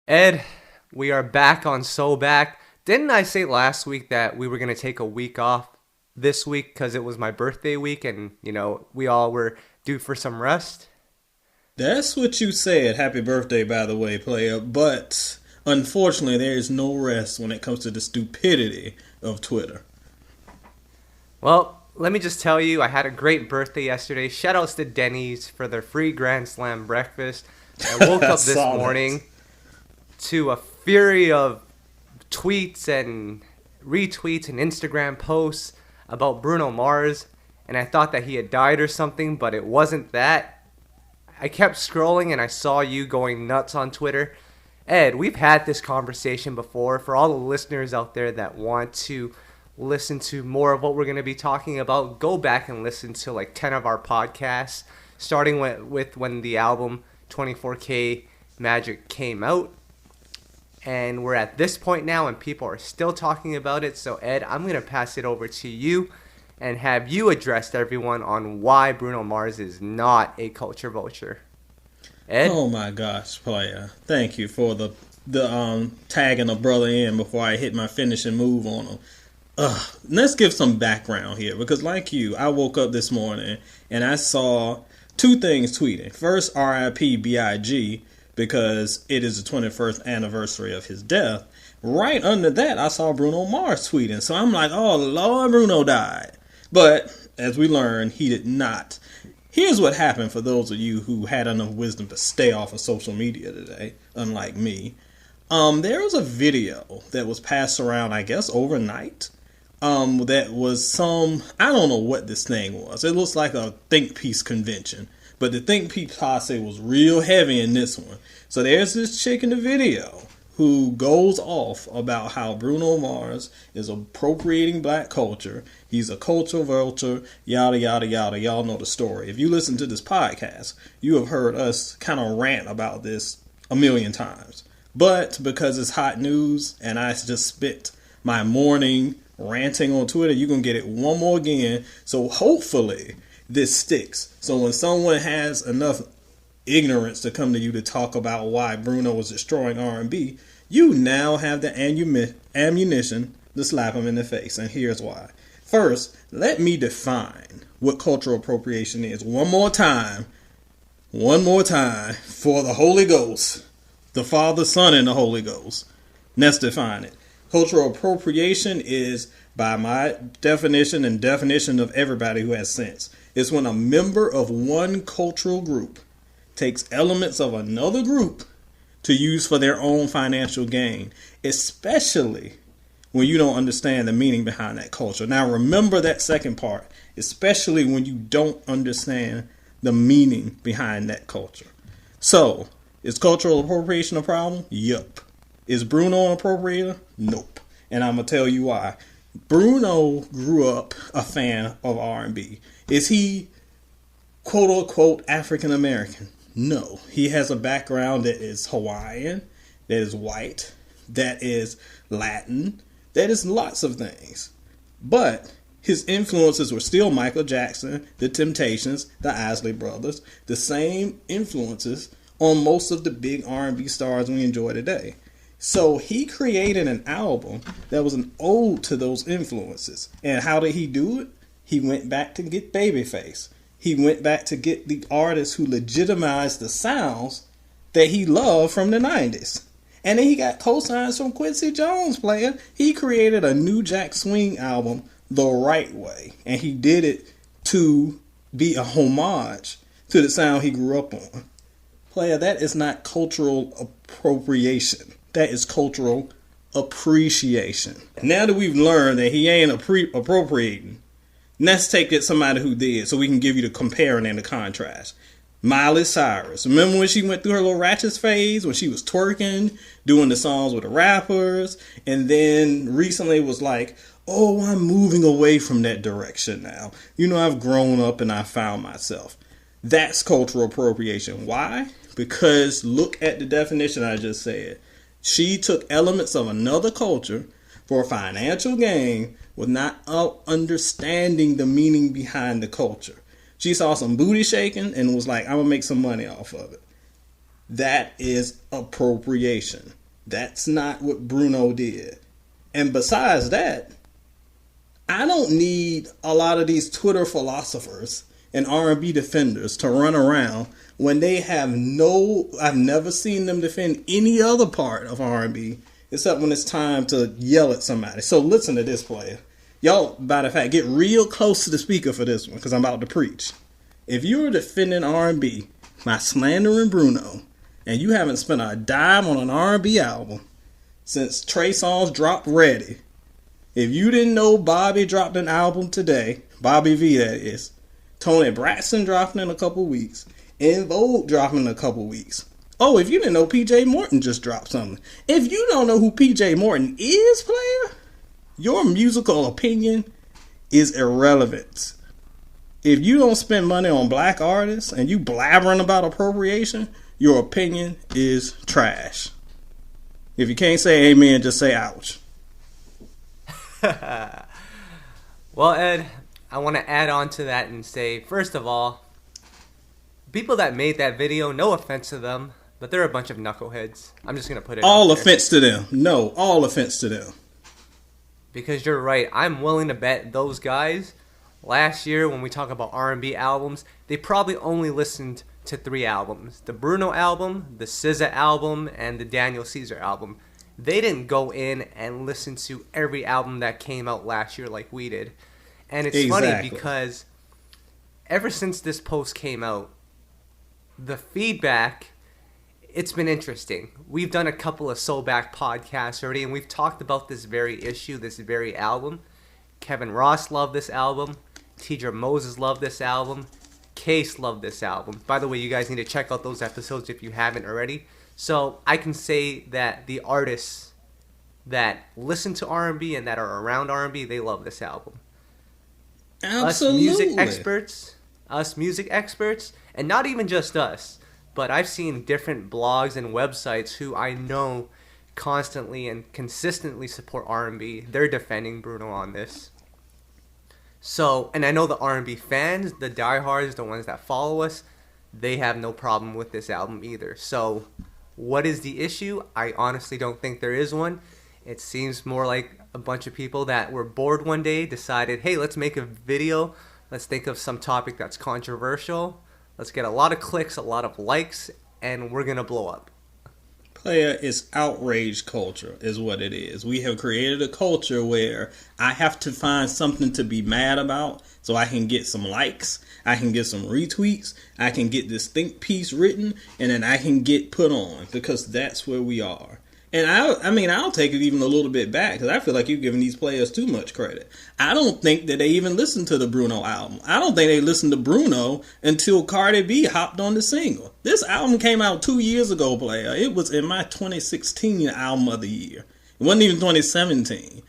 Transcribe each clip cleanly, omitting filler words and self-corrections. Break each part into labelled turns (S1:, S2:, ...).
S1: Ed, we are back on SoulBack. Didn't I say last week that we were going to take a week off this week because it was my birthday week and, we all were due for some rest?
S2: That's what you said. Happy birthday, by the way, player. But unfortunately, there is no rest when it comes to the stupidity of Twitter.
S1: Well, let me just tell you, I had a great birthday yesterday. Shoutouts to Denny's for their free Grand Slam breakfast. I woke up this morning to a fury of tweets and retweets and Instagram posts about Bruno Mars, and I thought that he had died or something, but it wasn't that. I kept scrolling and I saw you going nuts on Twitter. Ed, we've had this conversation before. For all the listeners out there that want to listen to more of what we're going to be talking about, go back and listen to like 10 of our podcasts, starting with when the album 24K Magic came out. And we're at this point now and people are still talking about it. So Ed, I'm going to pass it over to you and have you address everyone on why Bruno Mars is not a culture vulture. Ed?
S2: Oh my gosh, player. Thank you for the tagging a brother in before I hit my finishing move on him. Let's give some background here because like you, I woke up this morning and I saw two things tweeting. First, RIP BIG, because it is the 21st anniversary of his death. Right under that, I saw Bruno Mars tweeting. So I'm like, oh, Lord, Bruno died. But as we learned, he did not. Here's what happened for those of you who had enough wisdom to stay off of social media today, unlike me. There was a video that was passed around, I guess, overnight. That was I don't know what this thing was. It looks like a think piece convention. But the think piece posse was real heavy in this one. So there's this chick in the video who goes off about how Bruno Mars is appropriating black culture. He's a culture vulture, yada, yada, yada. Y'all know the story. If you listen to this podcast, you have heard us kind of rant about this a million times. But because it's hot news and I just spit my morning ranting on Twitter, you're going to get it one more again. So hopefully this sticks. So when someone has enough ignorance to come to you to talk about why Bruno was destroying R&B, you now have the ammunition to slap him in the face. And here's why. First, let me define what cultural appropriation is one more time for the Holy Ghost, the Father, Son, and the Holy Ghost. Let's define it. Cultural appropriation is, by my definition and definition of everybody who has sense, it's when a member of one cultural group takes elements of another group to use for their own financial gain, especially when you don't understand the meaning behind that culture. Now remember that second part, especially when you don't understand the meaning behind that culture. So, is cultural appropriation a problem? Yup. Is Bruno an appropriator? Nope. And I'm going to tell you why. Bruno grew up a fan of R&B. Is he quote unquote African American? No. He has a background that is Hawaiian, that is white, that is Latin, that is lots of things. But his influences were still Michael Jackson, the Temptations, the Isley Brothers, the same influences on most of the big R&B stars we enjoy today. So he created an album that was an ode to those influences. And how did he do it? He went back to get Babyface. He went back to get the artists who legitimized the sounds that he loved from the 90s. And then he got cosigns from Quincy Jones playing. He created a New Jack Swing album the right way. And he did it to be a homage to the sound he grew up on. Player, that is not cultural appropriation. That is cultural appreciation. Now that we've learned that he ain't appropriating, let's take it somebody who did so we can give you the comparing and the contrast. Miley Cyrus. Remember when she went through her little ratchet phase when she was twerking, doing the songs with the rappers, and then recently was like, oh, I'm moving away from that direction now. You know, I've grown up and I found myself. That's cultural appropriation. Why? Because look at the definition I just said. She took elements of another culture for financial gain with not understanding the meaning behind the culture. She saw some booty shaking and was like, I'm going to make some money off of it. That is appropriation. That's not what Bruno did. And besides that, I don't need a lot of these Twitter philosophers and R&B defenders to run around when they have I've never seen them defend any other part of R&B except when it's time to yell at somebody. So listen to this, player. Y'all, by the fact, get real close to the speaker for this one because I'm about to preach. If you're defending R&B by slandering Bruno and you haven't spent a dime on an R&B album since Trey Songz dropped Ready, if you didn't know Bobby dropped an album today, Bobby V that is, Tony Braxton dropping in a couple weeks, En Vogue dropping in a couple weeks. Oh, if you didn't know PJ Morton just dropped something. If you don't know who PJ Morton is, player, your musical opinion is irrelevant. If you don't spend money on black artists and you blabbering about appropriation, your opinion is trash. If you can't say amen, just say ouch.
S1: Well, Ed, I want to add on to that and say, first of all, people that made that video, no offense to them, but they're a bunch of knuckleheads. I'm just going to put it
S2: all
S1: out there.
S2: Offense to them. No, all offense to them.
S1: Because you're right. I'm willing to bet those guys, last year when we talk about R&B albums, they probably only listened to 3 albums. The Bruno album, the SZA album, and the Daniel Caesar album. They didn't go in and listen to every album that came out last year like we did. And it's funny because ever since this post came out, the feedback, it's been interesting. We've done a couple of SoulBack podcasts already, and we've talked about this very issue, this very album. Kevin Ross loved this album. Tidra Moses loved this album. Case loved this album. By the way, you guys need to check out those episodes if you haven't already. So I can say that the artists that listen to R&B and that are around R&B, they love this album.
S2: Absolutely.
S1: Us music experts, and not even just us, but I've seen different blogs and websites who I know constantly and consistently support R&B. They're defending Bruno on this. So, and I know the R&B fans, the diehards, the ones that follow us, they have no problem with this album either. So, what is the issue? I honestly don't think there is one. It seems more like a bunch of people that were bored one day, decided, hey, let's make a video. Let's think of some topic that's controversial. Let's get a lot of clicks, a lot of likes, and we're going to blow up.
S2: Player, it's outrage culture is what it is. We have created a culture where I have to find something to be mad about so I can get some likes, I can get some retweets, I can get this think piece written, and then I can get put on because that's where we are. And I'll take it even a little bit back because I feel like you're giving these players too much credit. I don't think that they even listened to the Bruno album. I don't think they listened to Bruno until Cardi B hopped on the single. This album came out 2 years ago, player. It was in my 2016 album of the year. It wasn't even 2017.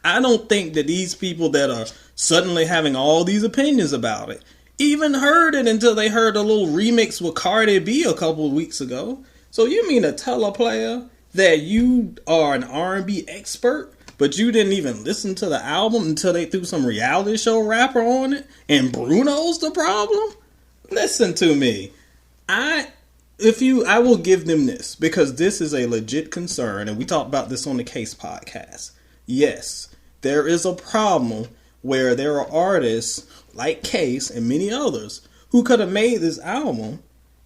S2: I don't think that these people that are suddenly having all these opinions about it even heard it until they heard a little remix with Cardi B a couple of weeks ago. So you mean to tell a player that you are an R&B expert, but you didn't even listen to the album until they threw some reality show rapper on it, and Bruno's the problem? Listen to me. I will give them this, because this is a legit concern, and we talked about this on the Case podcast. Yes, there is a problem where there are artists like Case and many others who could have made this album,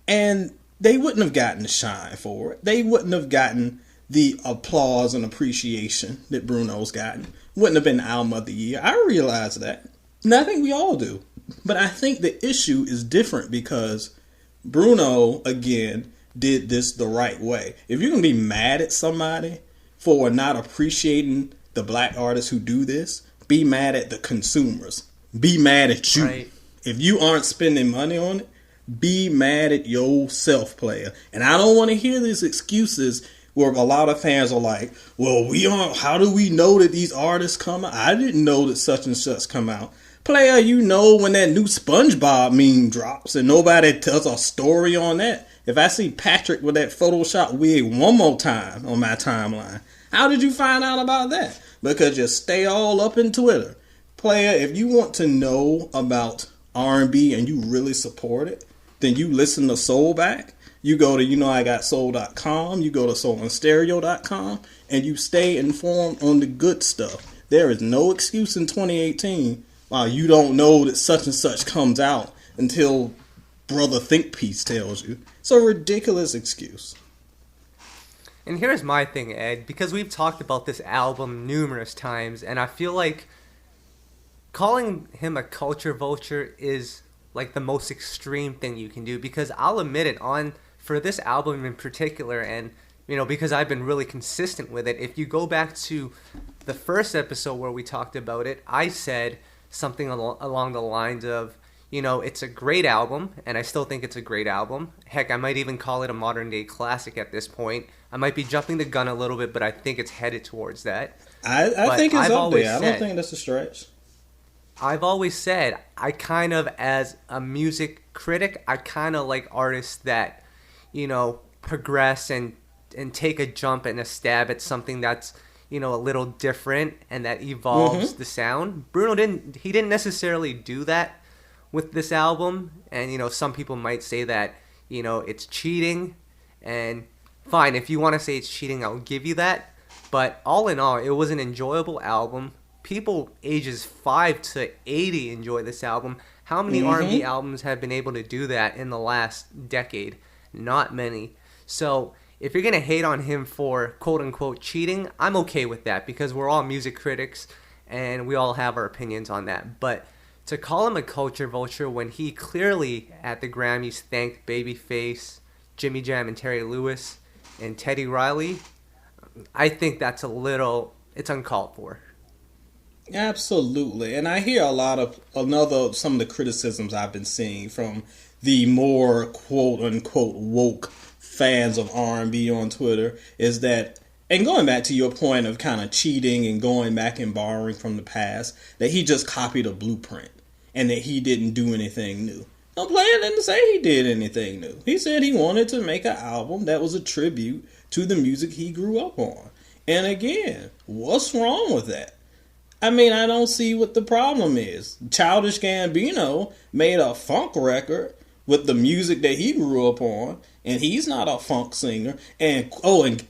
S2: and they wouldn't have gotten the shine for it. They wouldn't have gotten the applause and appreciation that Bruno's gotten. Wouldn't have been the album of the year. I realize that. And I think we all do. But I think the issue is different because Bruno, again, did this the right way. If you're going to be mad at somebody for not appreciating the black artists who do this, be mad at the consumers. Be mad at you. Right. If you aren't spending money on it, be mad at yourself, player. And I don't want to hear these excuses where a lot of fans are like, well, how do we know that these artists come out? I didn't know that such and such come out. Player, you know when that new SpongeBob meme drops and nobody tells a story on that. If I see Patrick with that Photoshop wig one more time on my timeline, how did you find out about that? Because you stay all up in Twitter. Player, if you want to know about R&B and you really support it, then you listen to SoulBack. You go to iGotSoul.com, you go to soulandstereo.com, and you stay informed on the good stuff. There is no excuse in 2018 while you don't know that such and such comes out until Brother Think Piece tells you. It's a ridiculous excuse.
S1: And here's my thing, Ed, because we've talked about this album numerous times, and I feel like calling him a culture vulture is like the most extreme thing you can do, because I'll admit it, for this album in particular, and because I've been really consistent with it, if you go back to the first episode where we talked about it, I said something along the lines of, it's a great album, and I still think it's a great album. Heck, I might even call it a modern day classic at this point. I might be jumping the gun a little bit, but I think it's headed towards that.
S2: I think it's up there. I don't think that's a stretch.
S1: I've always said, I kind of, as a music critic, I kind of like artists that, progress and take a jump and a stab at something that's, a little different and that evolves the sound. Bruno didn't necessarily do that with this album. And, some people might say that, it's cheating. And fine, if you want to say it's cheating, I'll give you that. But all in all, it was an enjoyable album. People ages 5 to 80 enjoy this album. How many R&B albums have been able to do that in the last decade? Not many. So if you're going to hate on him for quote-unquote cheating, I'm okay with that, because we're all music critics and we all have our opinions on that. But to call him a culture vulture when he clearly at the Grammys thanked Babyface, Jimmy Jam and Terry Lewis, and Teddy Riley, I think that's it's uncalled for.
S2: Absolutely. And I hear some of the criticisms I've been seeing from the more quote-unquote woke fans of R&B on Twitter is that, and going back to your point of kind of cheating and going back and borrowing from the past, that he just copied a blueprint and that he didn't do anything new. No, Player didn't say he did anything new. He said he wanted to make an album that was a tribute to the music he grew up on. And again, what's wrong with that? I mean, I don't see what the problem is. Childish Gambino made a funk record with the music that he grew up on, and he's not a funk singer. And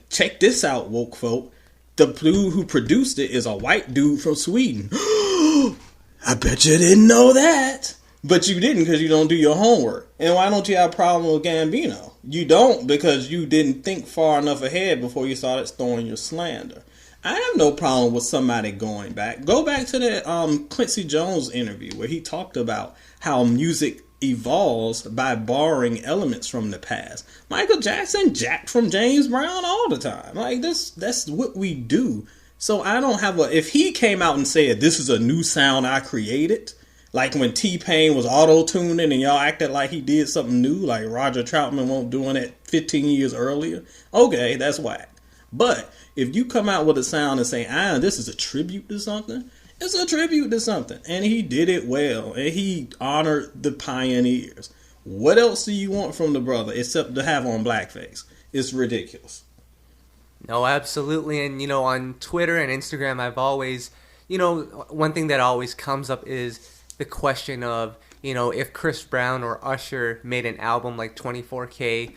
S2: check this out, woke folk. The dude who produced it is a white dude from Sweden. I bet you didn't know that. But you didn't, because you don't do your homework. And why don't you have a problem with Gambino? You don't, because you didn't think far enough ahead before you started throwing your slander. I have no problem with somebody going back. Go back to that Quincy Jones interview where he talked about how music evolves by borrowing elements from the past. Michael Jackson jacked from James Brown all the time. Like, that's what we do. So I don't have if he came out and said, this is a new sound I created, like when T-Pain was auto-tuning and y'all acted like he did something new, like Roger Troutman won't doing it 15 years earlier, okay, that's whack. But if you come out with a sound and say, this is a tribute to something, it's a tribute to something. And he did it well. And he honored the pioneers. What else do you want from the brother except to have on blackface? It's ridiculous.
S1: No, absolutely. And, on Twitter and Instagram, I've always, one thing that always comes up is the question of, if Chris Brown or Usher made an album like 24K,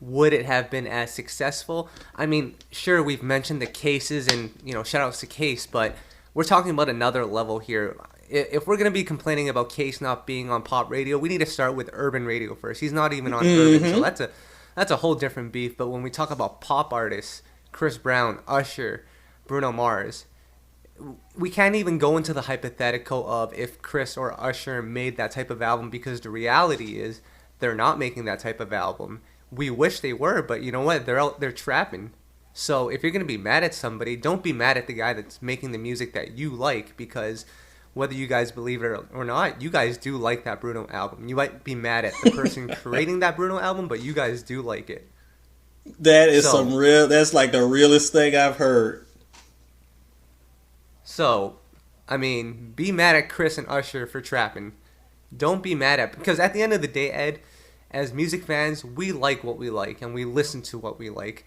S1: would it have been as successful? I mean, sure, we've mentioned the Cases and, shout outs to Case, but we're talking about another level here. If we're going to be complaining about Case not being on pop radio, we need to start with urban radio first. He's not even on urban, so that's a whole different beef. But when we talk about pop artists, Chris Brown, Usher, Bruno Mars, we can't even go into the hypothetical of if Chris or Usher made that type of album, because the reality is they're not making that type of album. We wish they were, but you know what? They're trapping. So if you're going to be mad at somebody, don't be mad at the guy that's making the music that you like, because whether you guys believe it or not, you guys do like that Bruno album. You might be mad at the person creating that Bruno album, but you guys do like it.
S2: That is that's like the realest thing I've heard.
S1: So, I mean, be mad at Chris and Usher for trapping. Don't be mad at, because at the end of the day, Ed, as music fans, we like what we like, and we listen to what we like.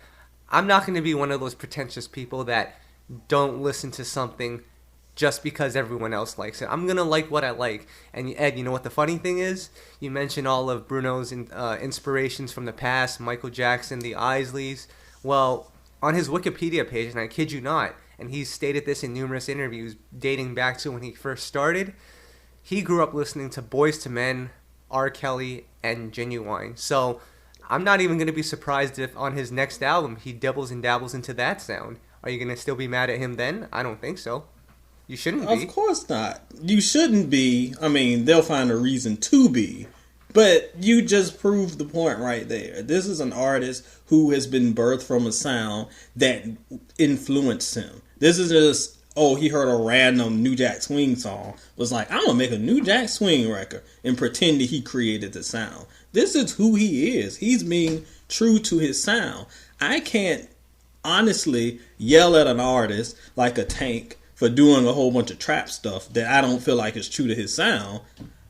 S1: I'm not going to be one of those pretentious people that don't listen to something just because everyone else likes it. I'm gonna like what I like. And Ed, you know what the funny thing is? You mentioned all of Bruno's inspirations from the past, Michael Jackson, the Isleys. Well, on his Wikipedia page, and I kid you not, and he's stated this in numerous interviews dating back to when he first started, he grew up listening to Boyz II Men, R. Kelly, and Genuine. So I'm not even going to be surprised if on his next album he doubles and dabbles into that sound. Are you going to still be mad at him then? I don't think so. You shouldn't be.
S2: Of course not. You shouldn't be. I mean, they'll find a reason to be. But you just proved the point right there. This is an artist who has been birthed from a sound that influenced him. This is just, he heard a random New Jack Swing song. Was like, I'm going to make a New Jack Swing record and pretend that he created the sound. This is who he is. He's being true to his sound. I can't honestly yell at an artist like a Tank for doing a whole bunch of trap stuff that I don't feel like is true to his sound,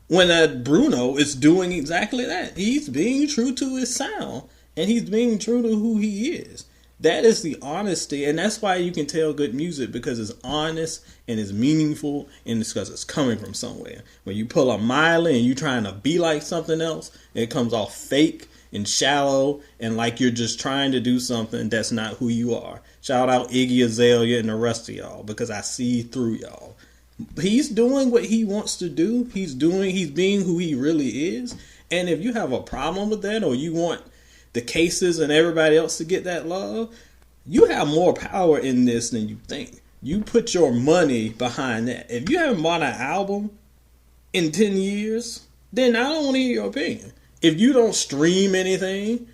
S2: when Bruno is doing exactly that. He's being true to his sound, and he's being true to who he is. That is the honesty, and that's why you can tell good music, because it's honest and it's meaningful, and it's because it's coming from somewhere. When you pull a Miley and you're trying to be like something else, it comes off fake and shallow and like you're just trying to do something that's not who you are. Shout out Iggy Azalea and the rest of y'all, because I see through y'all. He's doing what he wants to do. He's being who he really is. And if you have a problem with that, or you want the Cases and everybody else to get that love, you have more power in this than you think. You put your money behind that. If you haven't bought an album in 10 years, then I don't want to hear your opinion. If you don't stream anything,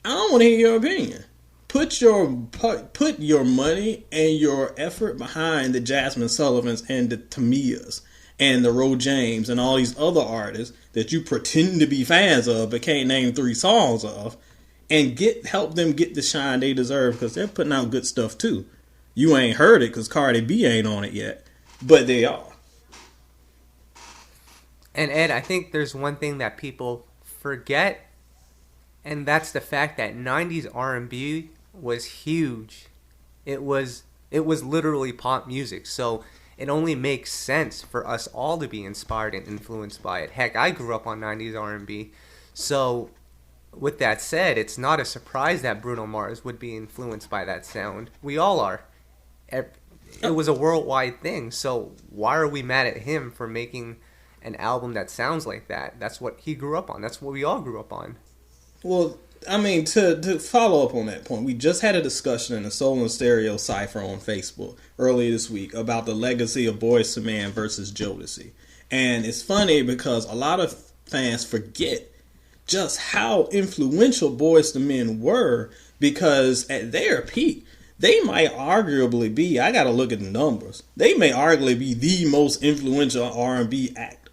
S2: I don't want to hear your opinion. Put your money and your effort behind the Jasmine Sullivans and the Tamias and the Ro James and all these other artists that you pretend to be fans of but can't name 3 songs of, and help them get the shine they deserve, because they're putting out good stuff too. You ain't heard it because Cardi B ain't on it yet, but they are.
S1: And Ed, I think there's one thing that people forget, and that's the fact that 90s R&B was huge. It was literally pop music, so it only makes sense for us all to be inspired and influenced by it. Heck, I grew up on 90s R&B, so with that said, it's not a surprise that Bruno Mars would be influenced by that sound. We all are. It was a worldwide thing, so why are we mad at him for making an album that sounds like that? That's what he grew up on. That's what we all grew up on.
S2: Well, I mean, to follow up on that point, we just had a discussion in the Soul and Stereo Cypher on Facebook earlier this week about the legacy of Boyz II Men versus Jodeci. And it's funny because a lot of fans forget just how influential Boyz II Men were, because at their peak, they might arguably be, I gotta look at the numbers, they may arguably be the most influential R&B act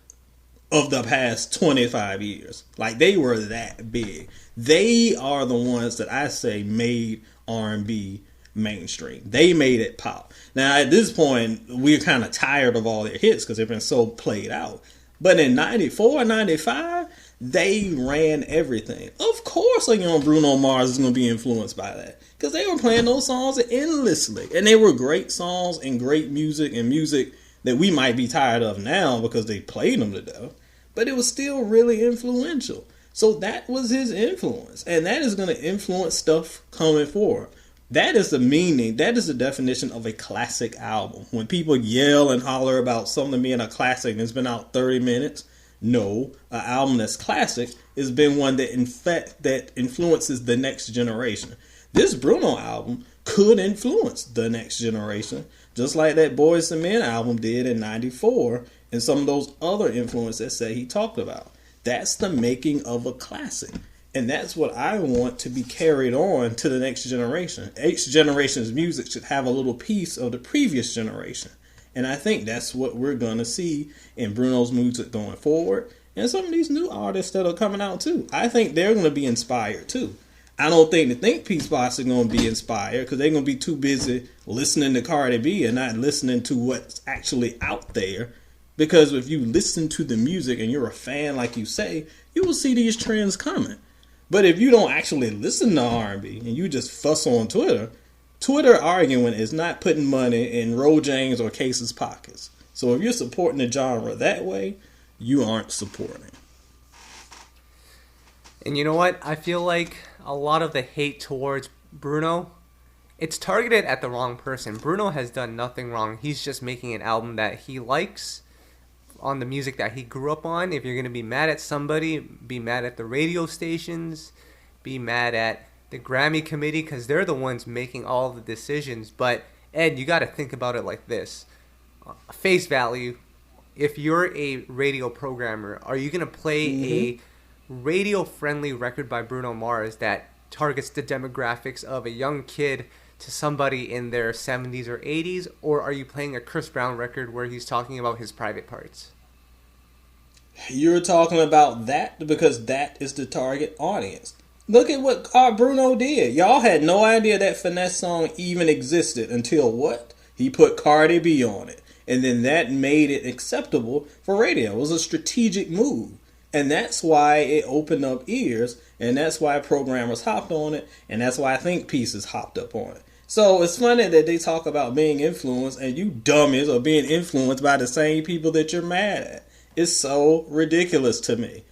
S2: of the past 25 years. Like, they were that big. They are the ones that I say made R&B mainstream. They made it pop. Now, at this point, we're kind of tired of all their hits because they've been so played out. But in 94, 95, they ran everything. Of course, Bruno Mars is going to be influenced by that, because they were playing those songs endlessly. And they were great songs and great music, and music that we might be tired of now because they played them to death. But it was still really influential. So that was his influence. And that is going to influence stuff coming forward. That is the meaning. That is the definition of a classic album. When people yell and holler about something being a classic and it's been out 30 minutes, no, an album that's classic has been one that influences the next generation. This Bruno album could influence the next generation, just like that Boyz II Men album did in 94 and some of those other influences that he talked about. That's the making of a classic. And that's what I want to be carried on to the next generation. Each generation's music should have a little piece of the previous generation. And I think that's what we're going to see in Bruno's music going forward. And some of these new artists that are coming out too. I think they're going to be inspired too. I don't think the Think Piece Spots are going to be inspired, because they're going to be too busy listening to Cardi B and not listening to what's actually out there. Because if you listen to the music and you're a fan like you say, you will see these trends coming. But if you don't actually listen to R&B and you just fuss on Twitter, Twitter arguing is not putting money in Ro James or Case's pockets. So if you're supporting the genre that way, you aren't supporting.
S1: And you know what? I feel like a lot of the hate towards Bruno, it's targeted at the wrong person. Bruno has done nothing wrong. He's just making an album that he likes on the music that he grew up on. If you're going to be mad at somebody, be mad at the radio stations, be mad at the Grammy committee, because they're the ones making all the decisions. But Ed, you got to think about it like this. Face value, if you're a radio programmer, are you going to play a radio-friendly record by Bruno Mars that targets the demographics of a young kid to somebody in their 70s or 80s, or are you playing a Chris Brown record where he's talking about his private parts?
S2: You're talking about that because that is the target audience. Look at what Bruno did. Y'all had no idea that Finesse song even existed until what? He put Cardi B on it. And then that made it acceptable for radio. It was a strategic move. And that's why it opened up ears. And that's why programmers hopped on it. And that's why think pieces hopped up on it. So it's funny that they talk about being influenced and you dummies are being influenced by the same people that you're mad at. It's so ridiculous to me.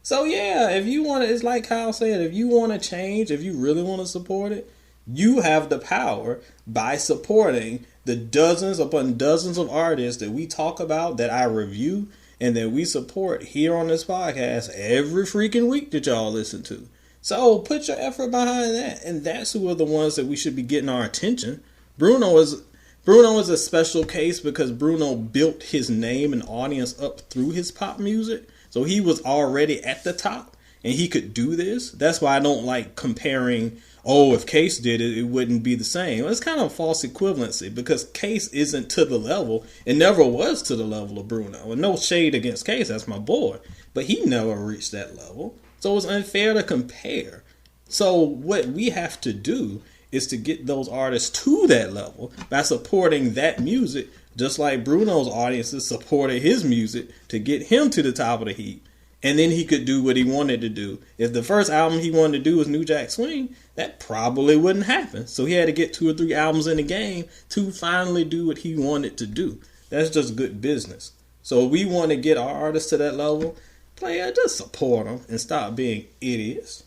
S2: So yeah, if you want to, it's like Kyle said, if you want to change, if you really want to support it, you have the power by supporting the dozens upon dozens of artists that we talk about, that I review, and that we support here on this podcast every freaking week that y'all listen to. So put your effort behind that, and that's who are the ones that we should be getting our attention. Bruno is a special case because Bruno built his name and audience up through his pop music. So he was already at the top and he could do this. That's why I don't like comparing, if Case did it, it wouldn't be the same. It's kind of false equivalency because Case isn't to the level, it never was to the level of Bruno. And no shade against Case, that's my boy. But he never reached that level. So it's unfair to compare. So what we have to do is to get those artists to that level by supporting that music, just like Bruno's audiences supported his music to get him to the top of the heap. And then he could do what he wanted to do. If the first album he wanted to do was New Jack Swing, that probably wouldn't happen. So he had to get 2 or 3 albums in the game to finally do what he wanted to do. That's just good business. So if we want to get our artists to that level, just support them and stop being idiots.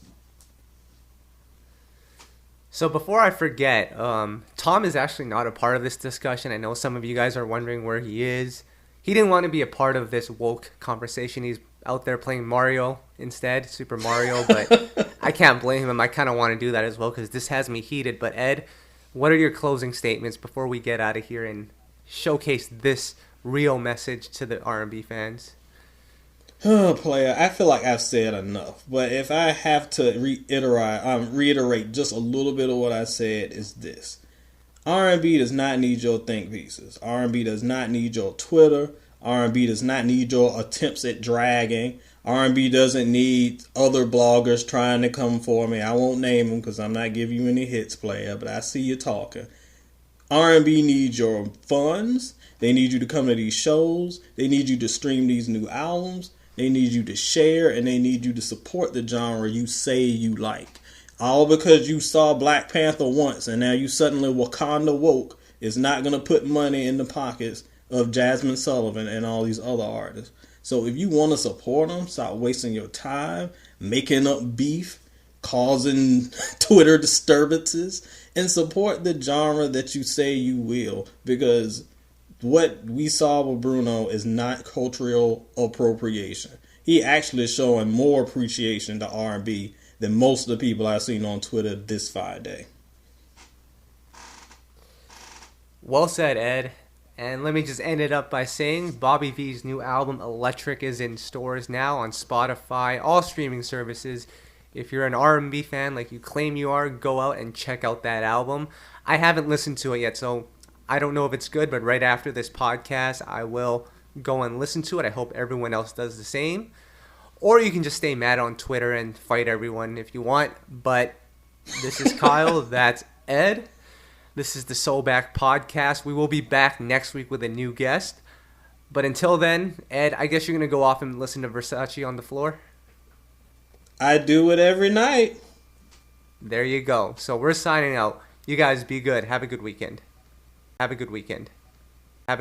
S1: So before I forget, Tom is actually not a part of this discussion. I know some of you guys are wondering where he is. He didn't want to be a part of this woke conversation. He's out there playing Mario instead, Super Mario, but I can't blame him. I kind of want to do that as well because this has me heated. But Ed, what are your closing statements before we get out of here and showcase this real message to the R&B fans?
S2: Player, I feel like I've said enough, but if I have to reiterate just a little bit of what I said, is this. R&B does not need your think pieces. R&B does not need your Twitter. R&B does not need your attempts at dragging. R&B doesn't need other bloggers trying to come for me. I won't name them because I'm not giving you any hits, player, but I see you talking. R&B needs your funds. They need you to come to these shows. They need you to stream these new albums. They need you to share, and they need you to support the genre you say you like. All because you saw Black Panther once, and now you suddenly Wakanda woke is not going to put money in the pockets of Jasmine Sullivan and all these other artists. So if you want to support them, stop wasting your time making up beef, causing Twitter disturbances, and support the genre that you say you will, because what we saw with Bruno is not cultural appropriation. He actually is showing more appreciation to R&B than most of the people I've seen on Twitter this Friday.
S1: Well said, Ed. And let me just end it up by saying Bobby V's new album, Electric, is in stores now on Spotify, all streaming services. If you're an R&B fan like you claim you are, go out and check out that album. I haven't listened to it yet, so I don't know if it's good, but right after this podcast, I will go and listen to it. I hope everyone else does the same. Or you can just stay mad on Twitter and fight everyone if you want. But this is Kyle. That's Ed. This is the SoulBack podcast. We will be back next week with a new guest. But until then, Ed, I guess you're going to go off and listen to Versace on the Floor?
S2: I do it every night.
S1: There you go. So we're signing out. You guys be good. Have a good weekend. Have a good weekend.